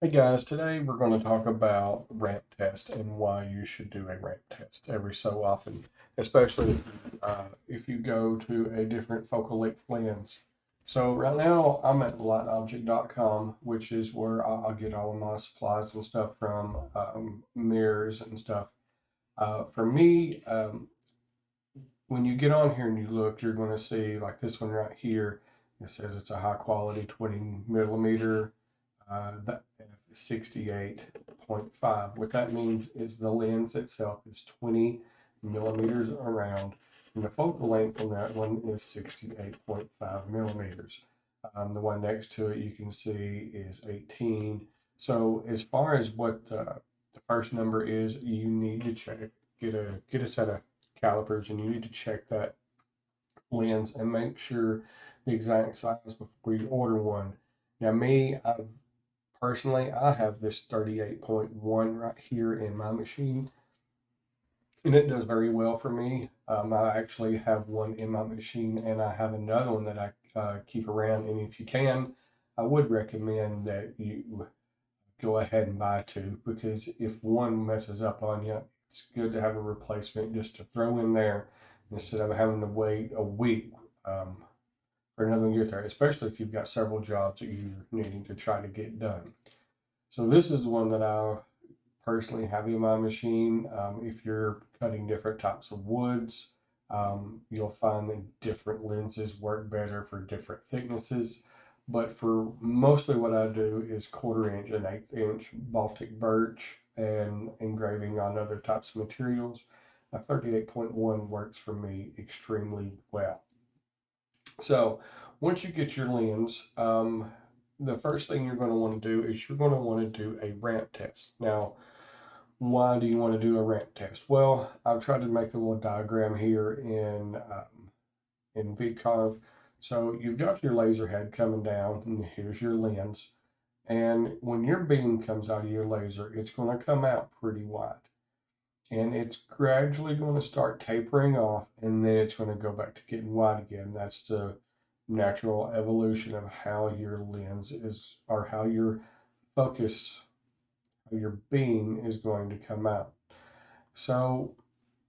Hey guys, today we're going to talk about ramp test and why you should do a ramp test every so often, especially if you go to a different focal length lens. So right now I'm at lightobject.com, which is where I'll get all of my supplies and stuff from, mirrors and stuff. For me, when you get on here and you look, you're going to see like this one right here. It says it's a high quality 20 millimeter, that 68.5. What that means is the lens itself is 20 millimeters around, and the focal length on that one is 68.5 millimeters. The one next to it you can see is 18. So as far as what the first number is, you need to check, get a set of calipers, and you need to check that lens and make sure the exact size before you order one. Now, personally, I have this 38.1 right here in my machine, and it does very well for me. I actually have one in my machine, and I have another one that I keep around. And if you can, I would recommend that you go ahead and buy two, because if one messes up on you, it's good to have a replacement just to throw in there instead of having to wait a week, for another one to get there, especially if you've got several jobs that you're needing to try to get done. So this is the one that I personally have in my machine. If you're cutting different types of woods, you'll find that different lenses work better for different thicknesses. But for mostly what I do is 1/4 inch and 1/8 inch Baltic birch and engraving on other types of materials. A 38.1 works for me extremely well. So once you get your lens, the first thing you're going to want to do is you're going to want to do a ramp test. Now, why do you want to do a ramp test? Well, I've tried to make a little diagram here in VCarve. So you've got your laser head coming down, and here's your lens. And when your beam comes out of your laser, it's going to come out pretty wide. And it's gradually going to start tapering off, and then it's going to go back to getting wide again. That's the natural evolution of how your lens is, or how your focus, how your beam is going to come out. So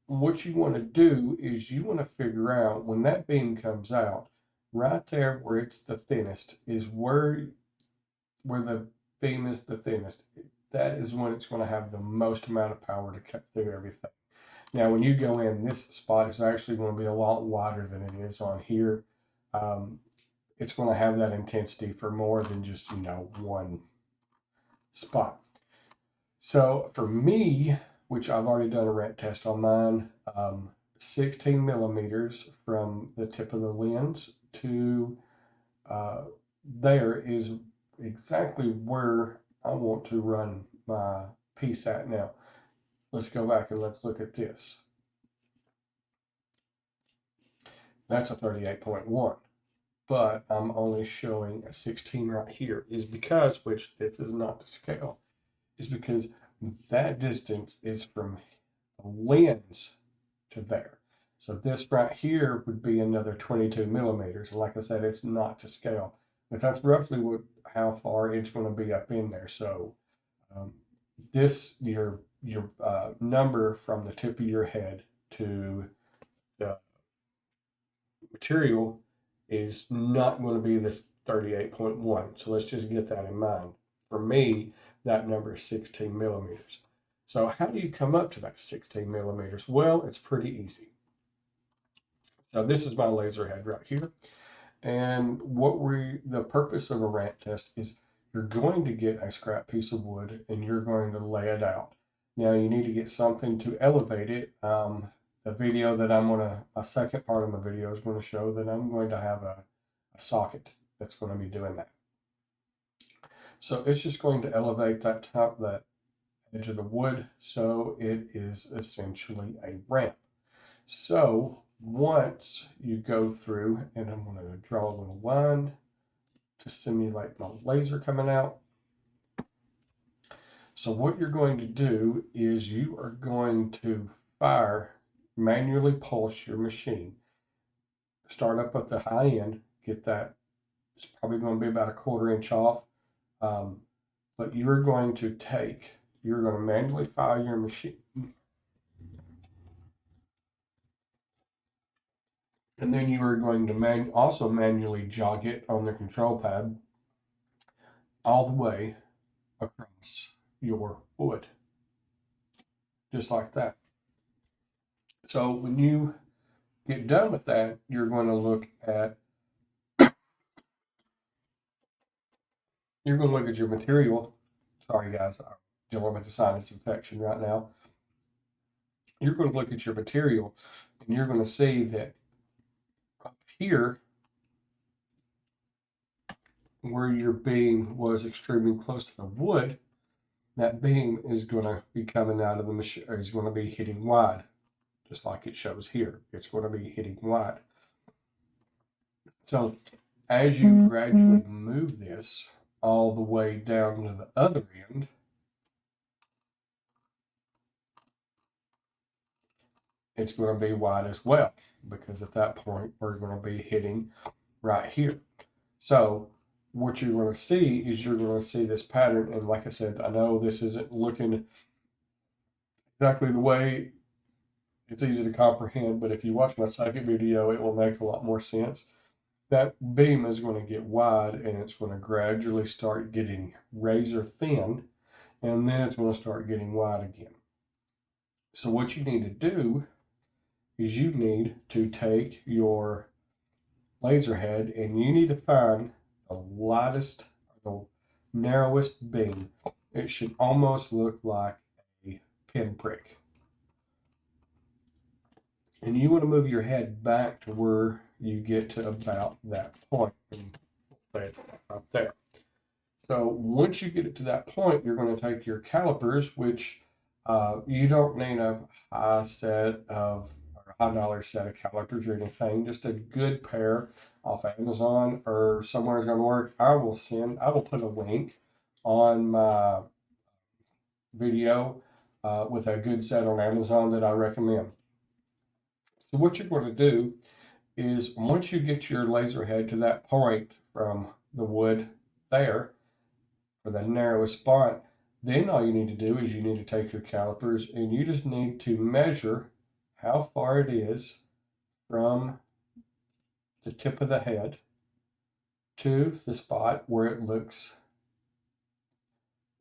what you want to do is you want to figure out when that beam comes out, right there where it's the thinnest is where the beam is the thinnest. That is when it's going to have the most amount of power to cut through everything. Now, when you go in, this spot is actually going to be a lot wider than it is on here. Um, it's going to have that intensity for more than just, one spot. So for me, which I've already done a ramp test on mine, 16 millimeters from the tip of the lens to uh, there is exactly where I want to run my piece at. Now, let's go back and let's look at this. That's a 38.1, but I'm only showing a 16 right here, is because, which this is not to scale, is because that distance is from the lens to there. So this right here would be another 22 millimeters. Like I said, it's not to scale, but that's roughly how far it's going to be up in there. So um, your number from the tip of your head to the material is not going to be this 38.1. So let's just get that in mind. For me, that number is 16 millimeters. So how do you come up to that 16 millimeters? Well, it's pretty easy. So this is my laser head right here. And the purpose of a ramp test is you're going to get a scrap piece of wood and you're going to lay it out. Now you need to get something to elevate it. The video that a second part of my video is going to show that I'm going to have a socket that's going to be doing that. So it's just going to elevate that edge of the wood, so it is essentially a ramp. So once you go through, and I'm going to draw a little line to simulate my laser coming out. So what you're going to do is you are going to manually pulse your machine. Start up at the high end, get that, it's probably going to be about a 1/4 inch off. Um, but you're going to manually file your machine, and then you are going to also manually jog it on the control pad all the way across your wood, just like that. So when you get done with that, you're going to look at your material. Sorry guys, I'm dealing with a sinus infection right now. You're going to look at your material and you're going to see that up here where your beam was extremely close to the wood, that beam is going to be coming out of the machine, is going to be hitting wide, just like it shows here. It's going to be hitting wide. So as you gradually move this all the way down to the other end, it's going to be wide as well, because at that point we're going to be hitting right here. So what you're going to see is you're going to see this pattern. And like I said, I know this isn't looking exactly the way it's easy to comprehend, but if you watch my second video, it will make a lot more sense. That beam is going to get wide and it's going to gradually start getting razor thin, and then it's going to start getting wide again. So what you need to do is you need to take your laser head and you need to find the lightest, the narrowest beam. It should almost look like a pinprick. And you want to move your head back to where you get to about that point. And say it right there. So once you get it to that point, you're going to take your calipers, which you don't need a high set of or a $100 set of calipers or anything. Just a good pair off Amazon or somewhere is going to work. I will put a link on my video with a good set on Amazon that I recommend. So what you're going to do is once you get your laser head to that point from the wood there, for the narrowest spot, then all you need to do is you need to take your calipers and you just need to measure how far it is from the tip of the head to the spot where it looks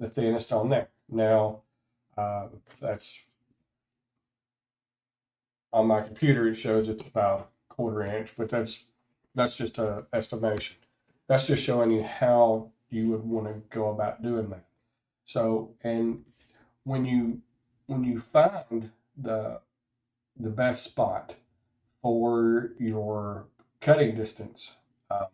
the thinnest on there. Now, that's on my computer, it shows it's about a quarter inch, but that's just an estimation. That's just showing you how you would want to go about doing that. So, and when you find the best spot for your cutting distance, um,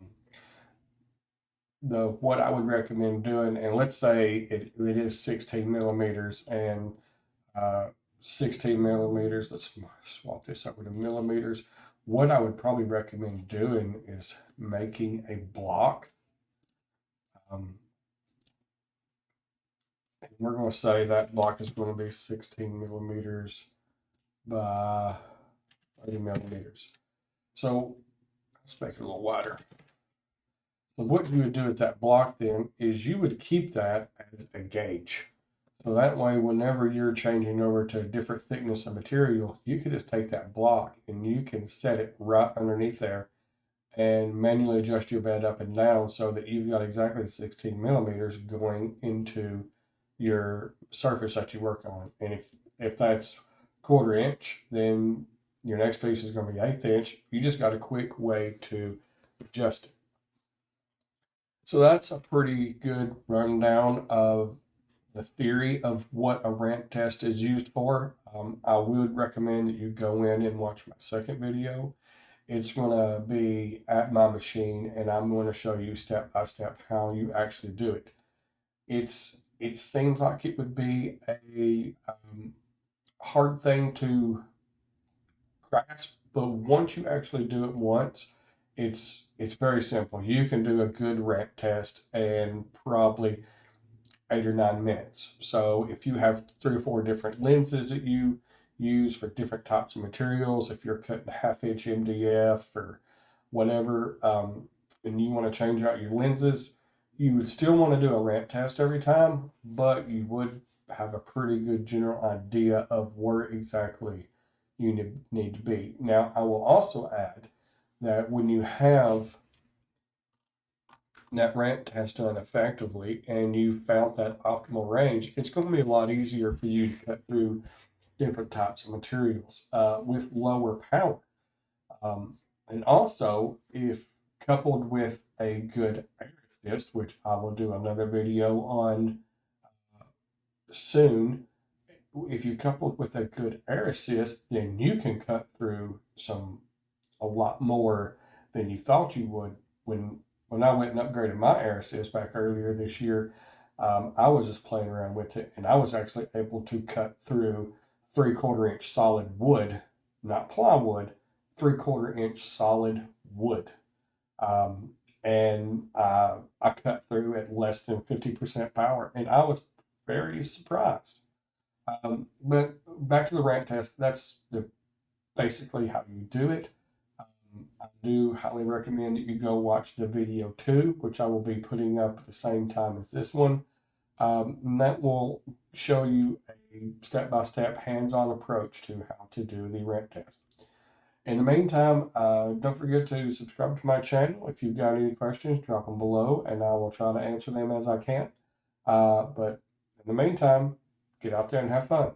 what I would recommend doing, and let's say it is 16 millimeters and 16 millimeters. Let's swap this over to millimeters. What I would probably recommend doing is making a block. We're going to say that block is going to be 16 millimeters by 30 millimeters. So let's make it a little wider. So what you would do with that block then is you would keep that as a gauge. So that way, whenever you're changing over to a different thickness of material, you can just take that block and you can set it right underneath there and manually adjust your bed up and down so that you've got exactly 16 millimeters going into your surface that you work on. And if that's quarter inch, then your next piece is going to be 1/8 inch. You just got a quick way to adjust it. So that's a pretty good rundown of the theory of what a rent test is used for. I would recommend that you go in and watch my second video. It's going to be at my machine and I'm going to show you step by step how you actually do it. It seems like it would be a hard thing to grasp, but once you actually do it once, it's very simple. You can do a good rent test in probably 8 or 9 minutes. So if you have 3 or 4 different lenses that you use for different types of materials, if you're cutting 1/2 inch MDF or whatever, and you want to change out your lenses, You would still want to do a ramp test every time, but you would have a pretty good general idea of where exactly you need to be. Now, I will also add that when you have that ramp test done effectively and you found that optimal range, it's going to be a lot easier for you to cut through different types of materials with lower power. Um, and also, if coupled with a good air assist, which I will do another video on soon, if you couple it with a good air assist, then you can cut through a lot more than you thought you would. When I went and upgraded my air assist back earlier this year, I was just playing around with it, and I was actually able to cut through 3/4 inch solid wood, not plywood, 3/4 inch solid wood. Um, and I cut through at less than 50% power, and I was very surprised. But back to the ramp test, that's basically how you do it. I do highly recommend that you go watch the video 2, which I will be putting up at the same time as this one. And that will show you a step-by-step hands-on approach to how to do the ramp test. In the meantime, don't forget to subscribe to my channel. If you've got any questions, drop them below, and I will try to answer them as I can. But in the meantime, get out there and have fun.